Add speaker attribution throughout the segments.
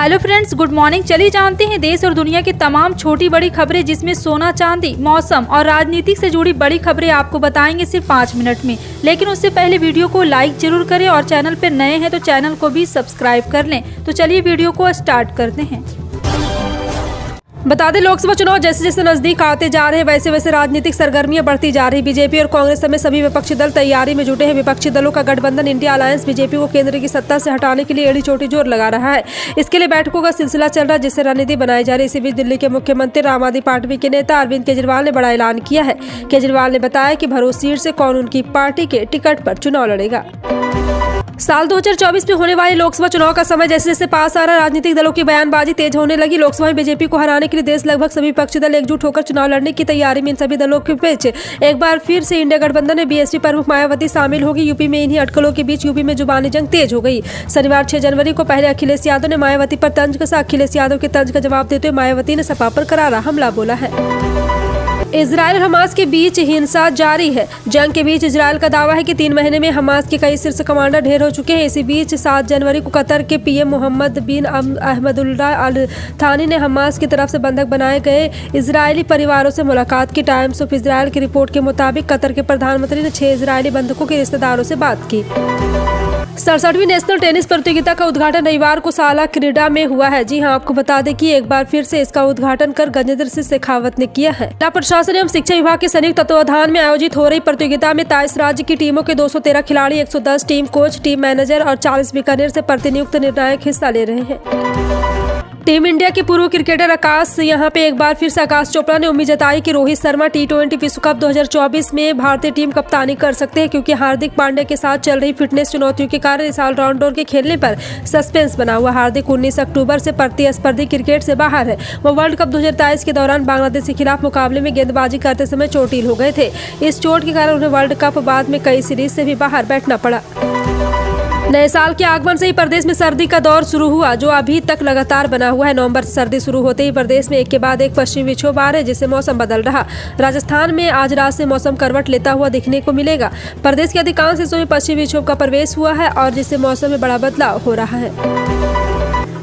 Speaker 1: Hello friends, good morning. चलिए जानते हैं देश और दुनिया की तमाम छोटी बड़ी खबरें, जिसमें सोना चांदी, मौसम और राजनीति से जुड़ी बड़ी खबरें आपको बताएंगे सिर्फ 5 मिनट में। लेकिन उससे पहले वीडियो को लाइक जरूर करें और चैनल पर नए हैं तो चैनल को भी सब्सक्राइब कर लें। तो चलिए वीडियो को स्टार्ट करते हैं। बता दें, लोकसभा चुनाव जैसे जैसे नजदीक आते जा रहे हैं वैसे वैसे राजनीतिक सरगर्मियां बढ़ती जा रही। बीजेपी और कांग्रेस समेत सभी विपक्षी दल तैयारी में जुटे हैं। विपक्षी दलों का गठबंधन इंडिया अलायंस बीजेपी को केंद्र की सत्ता से हटाने के लिए एड़ी चोटी जोर लगा रहा है। इसके लिए बैठकों का सिलसिला चल रहा है, जिससे रणनीति बनाई जा रही है। इसी बीच दिल्ली के मुख्यमंत्री आम आदमी पार्टी के नेता अरविंद केजरीवाल ने बड़ा ऐलान किया है। केजरीवाल ने बताया कि भरोस सीट से कौन उनकी पार्टी के टिकट पर चुनाव लड़ेगा। साल 2024 में होने वाले लोकसभा चुनाव का समय जैसे जैसे पास आ रहा, राजनीतिक दलों की बयानबाजी तेज होने लगी। लोकसभा में बीजेपी को हराने के लिए देश लगभग सभी विपक्षी दल एकजुट होकर चुनाव लड़ने की तैयारी में। इन सभी दलों के बीच एक बार फिर से इंडिया गठबंधन में बीएसपी प्रमुख मायावती शामिल होगी। यूपी में इन्हीं अटकलों के बीच यूपी में जुबानी जंग तेज हो गई। शनिवार 6 जनवरी को पहले अखिलेश यादव ने मायावती पर तंज कसा। अखिलेश यादव के तंज का जवाब देते हुए मायावती ने सपा पर करारा हमला बोला है। इजरायल और हमास के बीच हिंसा जारी है। जंग के बीच इजरायल का दावा है कि 3 महीने में हमास के कई शीर्ष कमांडर ढेर हो चुके हैं। इसी बीच 7 जनवरी को कतर के पीएम मोहम्मद बिन अहमदुल्लाह अल थानी ने हमास की तरफ से बंधक बनाए गए इजरायली परिवारों से मुलाकात की। टाइम्स ऑफ इजरायल की रिपोर्ट के मुताबिक कतर के प्रधानमंत्री ने 6 इजरायली बंधकों के रिश्तेदारों से बात की। 67वीं नेशनल टेनिस प्रतियोगिता का उद्घाटन रविवार को साला क्रीडा में हुआ है। जी हां, आपको बता दें कि एक बार फिर से इसका उद्घाटन कर गजेंद्र सिंह शेखावत ने किया है। जिला प्रशासन एवं शिक्षा विभाग के संयुक्त तत्वावधान में आयोजित हो रही प्रतियोगिता में 23 राज्य की टीमों के 213 खिलाड़ी, 110 टीम कोच, टीम मैनेजर और 40 बीकानेर से प्रतिनियुक्त निर्णायक हिस्सा ले रहे हैं। टीम इंडिया के पूर्व क्रिकेटर आकाश यहां पे एक बार फिर से आकाश चोपड़ा ने उम्मीद जताई कि रोहित शर्मा T20 विश्व कप 2024 में भारतीय टीम कप्तानी कर सकते हैं, क्योंकि हार्दिक पांड्या के साथ चल रही फिटनेस चुनौतियों के कारण इस ऑलराउंडर के खेलने पर सस्पेंस बना हुआ। हार्दिक 19 अक्टूबर से प्रतिस्पर्धी क्रिकेट से बाहर है। वो वर्ल्ड कप 2023 के दौरान बांग्लादेश के खिलाफ मुकाबले में गेंदबाजी करते समय चोटिल हो गए थे। इस चोट के कारण उन्हें वर्ल्ड कप बाद में कई सीरीज से भी बाहर बैठना पड़ा। नए साल के आगमन से ही प्रदेश में सर्दी का दौर शुरू हुआ, जो अभी तक लगातार बना हुआ है। नवंबर से सर्दी शुरू होते ही प्रदेश में एक के बाद एक पश्चिमी विक्षोभ आ रहे, जिससे मौसम बदल रहा। राजस्थान में आज रात से मौसम करवट लेता हुआ दिखने को मिलेगा। प्रदेश के अधिकांश हिस्सों में पश्चिमी विक्षोभ का प्रवेश हुआ है और जिससे मौसम में बड़ा बदलाव हो रहा है।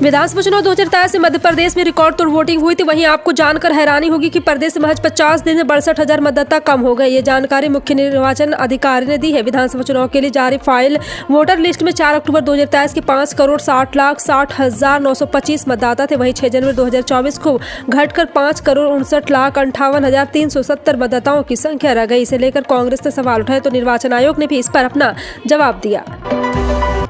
Speaker 1: विधानसभा चुनाव 2023 में मध्य प्रदेश में रिकॉर्ड तोड़ वोटिंग हुई थी। वहीं आपको जानकर हैरानी होगी कि प्रदेश में महज 50 दिन में 62,000 मतदाता कम हो गए। ये जानकारी मुख्य निर्वाचन अधिकारी ने दी है। विधानसभा चुनाव के लिए जारी फाइल वोटर लिस्ट में 4 अक्टूबर 2023 के 5,60,60,925 मतदाता थे। वहीं 6 जनवरी 2024 को घटकर 5,59,58,370 मतदाताओं की संख्या रह गई। इसे लेकर कांग्रेस ने सवाल उठाए तो निर्वाचन आयोग ने भी इस पर अपना जवाब दिया।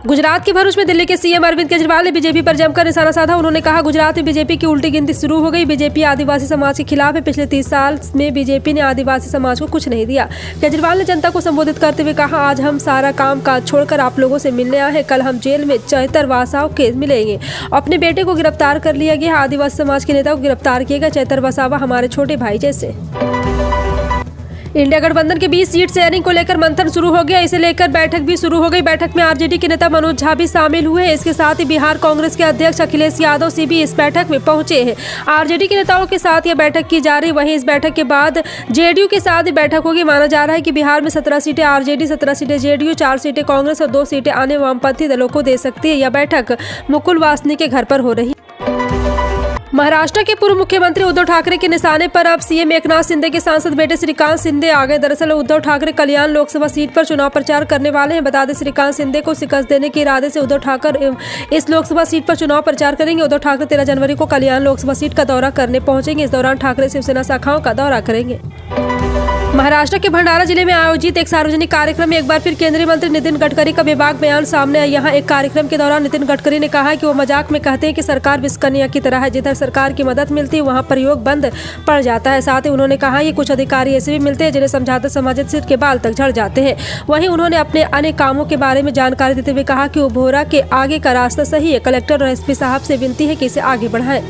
Speaker 1: गुजरात के भरूच में दिल्ली के सीएम अरविंद केजरीवाल ने बीजेपी पर जमकर निशाना साधा। उन्होंने कहा, गुजरात में बीजेपी की उल्टी गिनती शुरू हो गई। बीजेपी आदिवासी समाज के खिलाफ है। पिछले 30 साल में बीजेपी ने आदिवासी समाज को कुछ नहीं दिया। केजरीवाल ने जनता को संबोधित करते हुए कहा, आज हम सारा काम काज छोड़कर आप लोगों से मिलने आए हैं। कल हम जेल में चैतर वसावा के मिलेंगे। अपने बेटे को गिरफ्तार कर लिया गया। आदिवासी समाज के नेता को गिरफ्तार किया गया। चैतर वसावा हमारे छोटे भाई जैसे। इंडिया गठबंधन के बीच सीट शेयरिंग को लेकर मंथन शुरू हो गया। इसे लेकर बैठक भी शुरू हो गई। बैठक में आरजेडी के नेता मनोज झा भी शामिल हुए हैं। इसके साथ ही बिहार कांग्रेस के अध्यक्ष अखिलेश यादव से भी इस बैठक में पहुंचे हैं। आरजेडी के नेताओं के साथ यह बैठक की जा रही। वहीं इस बैठक के बाद जेडीयू के साथ ही बैठक होगी। माना जा रहा है कि बिहार में 17 सीटें आरजेडी, 17 सीटें जेडीयू, 4 सीटें कांग्रेस और 2 सीटें अन्य वामपंथी दलों को दे सकती है। यह बैठक मुकुल वासनिक के घर पर हो रही। महाराष्ट्र के पूर्व मुख्यमंत्री उद्धव ठाकरे के निशाने पर अब सीएम एकनाथ शिंदे के सांसद बेटे श्रीकांत शिंदे आ गए। दरअसल उद्धव ठाकरे कल्याण लोकसभा सीट पर चुनाव प्रचार करने वाले हैं। बता दें, श्रीकांत शिंदे को शिकस्त देने के इरादे से उद्धव ठाकरे इस लोकसभा सीट पर चुनाव प्रचार करेंगे। उद्धव ठाकरे 13 जनवरी को कल्याण लोकसभा सीट का दौरा करने पहुंचेंगे। इस दौरान ठाकरे शिवसेना शाखाओं का दौरा करेंगे। महाराष्ट्र के भंडारा जिले में आयोजित एक सार्वजनिक कार्यक्रम में एक बार फिर केंद्रीय मंत्री नितिन गडकरी का बेबाक बयान सामने आया। यहाँ एक कार्यक्रम के दौरान नितिन गडकरी ने कहा कि वो मजाक में कहते हैं कि सरकार विस्कनिया की तरह है, जिधर सरकार की मदद मिलती है वहाँ प्रयोग बंद पड़ जाता है। साथ ही उन्होंने कहा कि कुछ अधिकारी ऐसे भी मिलते हैं जिन्हें समझाते समझाते सिर के बाल तक झड़ जाते हैं। वहीं उन्होंने अपने अन्य कामों के बारे में जानकारी देते हुए कहा कि उभोरा के आगे का रास्ता सही है। कलेक्टर और एसपी साहब से विनती है कि इसे आगे बढ़ाएं।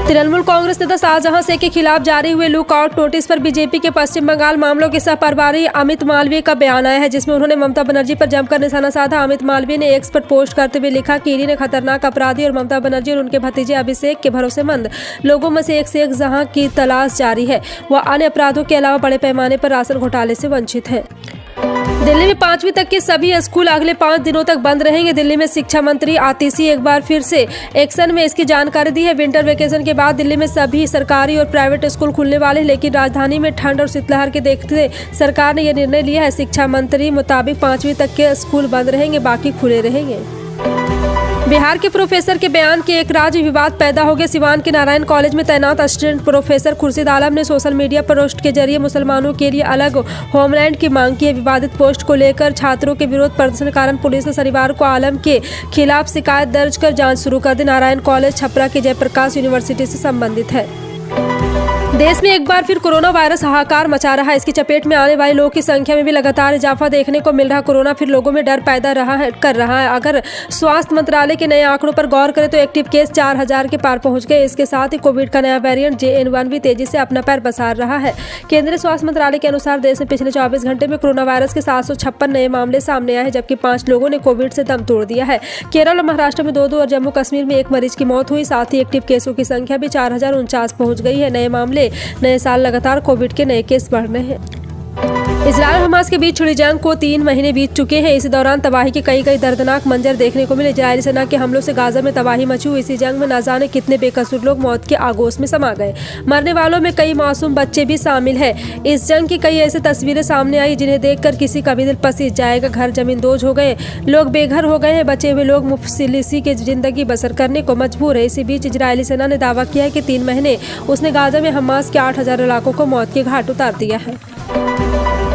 Speaker 1: तृणमूल कांग्रेस नेता शाहजहां शेख के खिलाफ जारी हुए लुकआउट नोटिस पर बीजेपी के पश्चिम बंगाल मामलों के सह प्रभारी अमित मालवीय का बयान आया है, जिसमें उन्होंने ममता बनर्जी पर जमकर निशाना साधा। अमित मालवीय ने एक्स पर पोस्ट करते हुए लिखा कि ईडी ने खतरनाक अपराधी और ममता बनर्जी और उनके भतीजे अभिषेक के भरोसेमंद लोगों में से एक जहां की तलाश जारी है, वह अन्य अपराधों के अलावा बड़े पैमाने पर राशन घोटाले से वंचित है। दिल्ली में 5वीं तक के सभी स्कूल अगले 5 दिनों तक बंद रहेंगे। दिल्ली में शिक्षा मंत्री आतिशी एक बार फिर से एक्शन में इसकी जानकारी दी है। विंटर वेकेशन के बाद दिल्ली में सभी सरकारी और प्राइवेट स्कूल खुलने वाले हैं, लेकिन राजधानी में ठंड और शीतलहर के देखते सरकार ने यह निर्णय लिया है। शिक्षा मंत्री मुताबिक 5वीं तक के स्कूल बंद रहेंगे, बाकी खुले रहेंगे। बिहार के प्रोफेसर के बयान के एक राज्य विवाद पैदा हो गया। सिवान के नारायण कॉलेज में तैनात असिस्टेंट प्रोफेसर खुर्शीद आलम ने सोशल मीडिया पर पोस्ट के जरिए मुसलमानों के लिए अलग होमलैंड की मांग की है। विवादित पोस्ट को लेकर छात्रों के विरोध प्रदर्शन के कारण पुलिस ने शनिवार को आलम के खिलाफ शिकायत दर्ज कर जांच शुरू कर दी। नारायण कॉलेज छपरा के जयप्रकाश यूनिवर्सिटी से संबंधित है। देश में एक बार फिर कोरोना वायरस हाहाकार मचा रहा है। इसकी चपेट में आने वाले लोगों की संख्या में भी लगातार इजाफा देखने को मिल रहा है। कोरोना फिर लोगों में डर पैदा कर रहा है। अगर स्वास्थ्य मंत्रालय के नए आंकड़ों पर गौर करें तो एक्टिव केस 4000 के पार पहुंच गए। इसके साथ ही कोविड का नया वेरिएंट JN1 भी तेजी से अपना पैर पसार रहा है। केंद्रीय स्वास्थ्य मंत्रालय के अनुसार देश में पिछले 24 घंटे में कोरोना वायरस के 756 नए मामले सामने आए हैं, जबकि 5 लोगों ने कोविड से दम तोड़ दिया है। केरल और महाराष्ट्र में 2 और जम्मू कश्मीर में 1 मरीज की मौत हुई। साथ ही एक्टिव केसों की संख्या भी 4049 पहुंच गई है। नए मामले नए साल लगातार कोविड के नए केस बढ़ रहे हैं। इजरायल और हमास के बीच छिड़ी जंग को 3 महीने बीत चुके हैं। इसी दौरान तबाही के कई दर्दनाक मंजर देखने को मिले। इजरायली सेना के हमलों से गाजा में तबाही मची हुई। इसी जंग में न जाने कितने बेकसूर लोग मौत के आगोश में समा गए। मरने वालों में कई मासूम बच्चे भी शामिल हैं। इस जंग की कई ऐसी तस्वीरें सामने आई जिन्हें देखकर किसी का भी दिल पसीज जाएगा। घर जमीन दोज हो गए, लोग बेघर हो गए हैं। बचे हुए लोग मुफलिसी की जिंदगी बसर करने को मजबूर है। इसी बीच इजरायली सेना ने दावा किया है कि 3 महीने उसने गाजा में हमास के 8000 इलाकों को मौत के घाट उतार दिया है।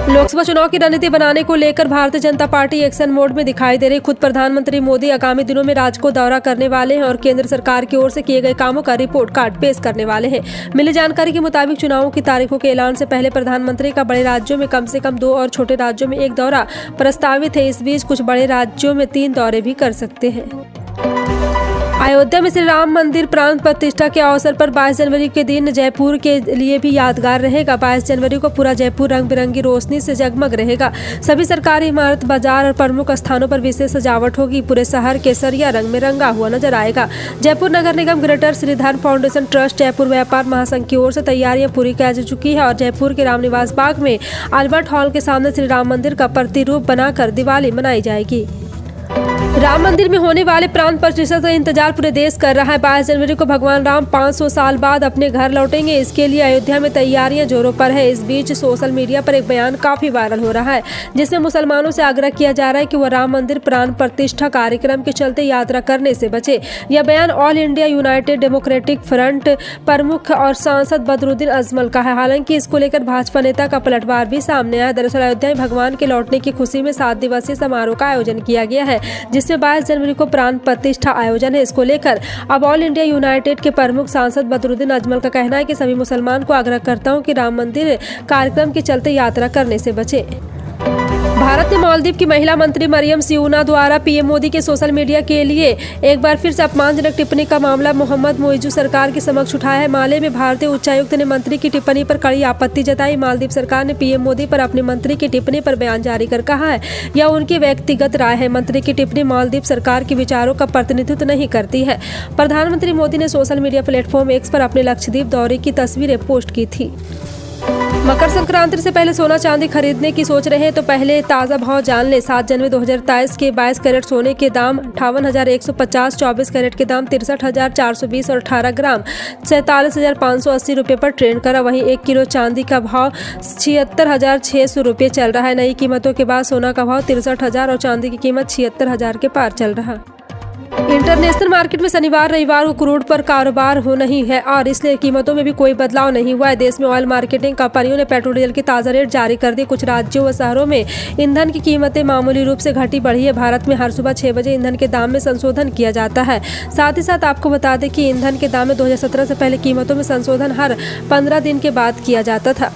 Speaker 1: लोकसभा चुनाव की रणनीति बनाने को लेकर Bharatiya Janata party action mode में दिखाई दे रही। खुद प्रधानमंत्री मोदी आगामी दिनों में राज्य को दौरा करने वाले हैं और केंद्र सरकार की ओर से किए गए कामों का रिपोर्ट कार्ड पेश करने वाले हैं। मिली जानकारी के मुताबिक चुनावों की तारीखों के ऐलान से पहले प्रधानमंत्री का बड़े राज्यों में कम से कम 2 और छोटे राज्यों में 1 दौरा प्रस्तावित है। इस बीच कुछ बड़े राज्यों में 3 दौरे भी कर सकते हैं। अयोध्या में श्री राम मंदिर प्राण प्रतिष्ठा के अवसर पर 22 जनवरी के दिन जयपुर के लिए भी यादगार रहेगा। 22 जनवरी को पूरा जयपुर रंग बिरंगी रोशनी से जगमग रहेगा। सभी सरकारी इमारत, बाजार और प्रमुख स्थानों पर विशेष सजावट होगी। पूरे शहर केसरिया रंग में रंगा हुआ नजर आएगा। जयपुर नगर निगम, greater Shridhar foundation trust, Jaipur व्यापार महासंघ की ओर से तैयारियां पूरी की जा चुकी है और जयपुर के रामनिवास बाग में अल्बर्ट हॉल के सामने श्री राम मंदिर का प्रतिरूप बनाकर दिवाली मनाई जाएगी। राम मंदिर में होने वाले प्राण प्रतिष्ठा का इंतजार पूरे देश कर रहा है। 22 जनवरी को भगवान राम 500 साल बाद अपने घर लौटेंगे। इसके लिए अयोध्या में तैयारियां जोरों पर है। इस बीच सोशल मीडिया पर एक बयान काफी वायरल हो रहा है, जिसमें मुसलमानों से आग्रह किया जा रहा है कि वह राम मंदिर प्राण प्रतिष्ठा कार्यक्रम के चलते यात्रा करने से बचे। यह बयान all India United democratic front प्रमुख और सांसद बदरुद्दीन अजमल का है। हालांकि इसको लेकर भाजपा नेता का पलटवार भी सामने आया। दरअसल अयोध्या में भगवान के लौटने की खुशी में 7 दिवसीय समारोह का आयोजन किया गया है, जिसमें 22 जनवरी को प्राण प्रतिष्ठा आयोजन है। इसको लेकर अब ऑल इंडिया यूनाइटेड के प्रमुख सांसद बदरुद्दीन अजमल का कहना है कि सभी मुसलमान को आग्रह करता हूं कि राम मंदिर कार्यक्रम के चलते यात्रा करने से बचे। भारत ने मालदीव की महिला मंत्री मरियम सियूना द्वारा पीएम मोदी के सोशल मीडिया के लिए एक बार फिर से अपमानजनक टिप्पणी का मामला मोहम्मद मोइजू सरकार के समक्ष उठाया है। माले में भारतीय उच्चायुक्त ने मंत्री की टिप्पणी पर कड़ी आपत्ति जताई। मालदीव सरकार ने पीएम मोदी पर अपनी मंत्री की टिप्पणी पर बयान जारी कर कहा है यह उनकी व्यक्तिगत राय है। मंत्री की टिप्पणी मालदीव सरकार के विचारों का प्रतिनिधित्व नहीं करती है। प्रधानमंत्री मोदी ने सोशल मीडिया प्लेटफॉर्म एक्स पर अपने लक्षद्वीप दौरे की तस्वीरें पोस्ट की थी। मकर संक्रांति से पहले सोना चांदी खरीदने की सोच रहे हैं तो पहले ताज़ा भाव जान लें। 7 जनवरी 2023 के 22 कैरेट सोने के दाम 58,150, 24 कैरेट के दाम 63,420 और 18 ग्राम 47,580 रुपये पर ट्रेंड करा। वहीं 1 किलो चांदी का भाव 76,600 रुपये चल रहा है। नई कीमतों के बाद सोना का भाव 63,000 और चांदी की कीमत 76,000 के पार चल रहा। इंटरनेशनल मार्केट में शनिवार रविवार को क्रूड पर कारोबार हो नहीं है और इसलिए कीमतों में भी कोई बदलाव नहीं हुआ है। देश में ऑयल मार्केटिंग कंपनियों ने पेट्रोल डीजल की ताज़ा रेट जारी कर दी। कुछ राज्यों व शहरों में ईंधन की कीमतें मामूली रूप से घटी बढ़ी है। भारत में हर सुबह 6 बजे ईंधन के दाम में संशोधन किया जाता है। साथ ही साथ आपको बता दें कि ईंधन के दाम में 2017 से पहले कीमतों में संशोधन हर 15 दिन के बाद किया जाता था।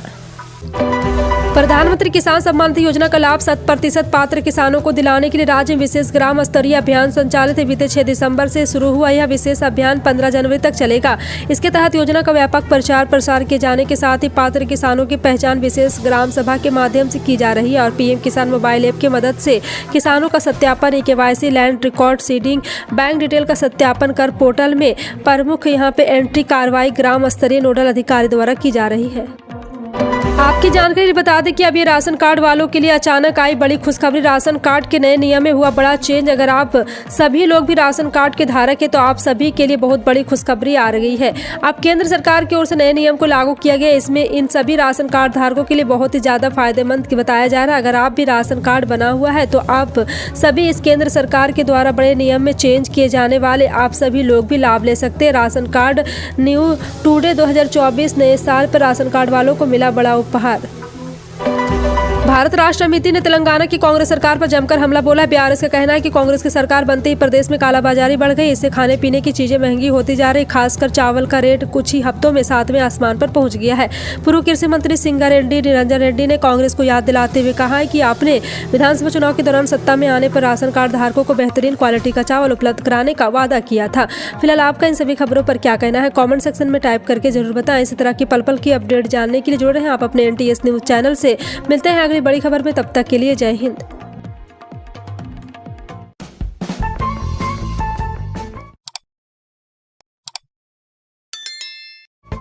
Speaker 1: प्रधानमंत्री किसान सम्मान निधि योजना का लाभ 100% पात्र किसानों को दिलाने के लिए राज्य में विशेष ग्राम स्तरीय अभियान संचालित है। बीते 6 दिसंबर से शुरू हुआ यह विशेष अभियान 15 जनवरी तक चलेगा। इसके तहत योजना का व्यापक प्रचार प्रसार किए जाने के साथ ही पात्र किसानों की पहचान विशेष ग्राम सभा के माध्यम से की जा रही है और पीएम किसान मोबाइल ऐप की मदद से किसानों का सत्यापन, KYC, land record seeding, bank detail का सत्यापन कर पोर्टल में प्रमुख यहाँ पे एंट्री कार्रवाई ग्राम स्तरीय नोडल अधिकारी द्वारा की जा रही है। आपकी जानकारी बता दें कि अब ये राशन कार्ड वालों के लिए अचानक आई बड़ी खुशखबरी। राशन कार्ड के नए नियम में हुआ बड़ा चेंज। अगर आप सभी लोग भी राशन कार्ड के धारक हैं तो आप सभी के लिए बहुत बड़ी खुशखबरी आ रही है। अब केंद्र सरकार की ओर से नए नियम को लागू किया गया। इसमें इन सभी राशन कार्ड धारकों के लिए बहुत ही ज़्यादा फायदेमंद बताया जा रहा है। अगर आप भी राशन कार्ड बना हुआ है तो आप सभी इस केंद्र सरकार के द्वारा बड़े नियम में चेंज किए जाने वाले आप सभी लोग भी लाभ ले सकते हैं। राशन कार्ड न्यू टुडे 2024 नए साल पर राशन कार्ड वालों को मिला बड़ा उपहार। भारत राष्ट्र समिति ने तेलंगाना की कांग्रेस सरकार पर जमकर हमला बोला। बीआरएस का कहना है कि कांग्रेस की सरकार बनते ही प्रदेश में कालाबाजारी बढ़ गई। इससे खाने पीने की चीजें महंगी होती जा रही। खासकर चावल का रेट कुछ ही हफ्तों में 7वें आसमान पर पहुंच गया है। पूर्व कृषि मंत्री सिंगारेड्डी निरंजन रेड्डी ने कांग्रेस को याद दिलाते हुए कहा है कि आपने विधानसभा चुनाव के दौरान सत्ता में आने पर राशन कार्ड धारकों को बेहतरीन क्वालिटी का चावल उपलब्ध कराने का वादा किया था। फिलहाल आपका इन सभी खबरों पर क्या कहना है कॉमेंट सेक्शन में टाइप करके जरूर बताएं। इसी तरह की पल पल की अपडेट जानने के लिए जुड़े रहें आप अपने NTS न्यूज चैनल से। मिलते हैं अगली बड़ी खबर में, तब तक के लिए जय हिंद।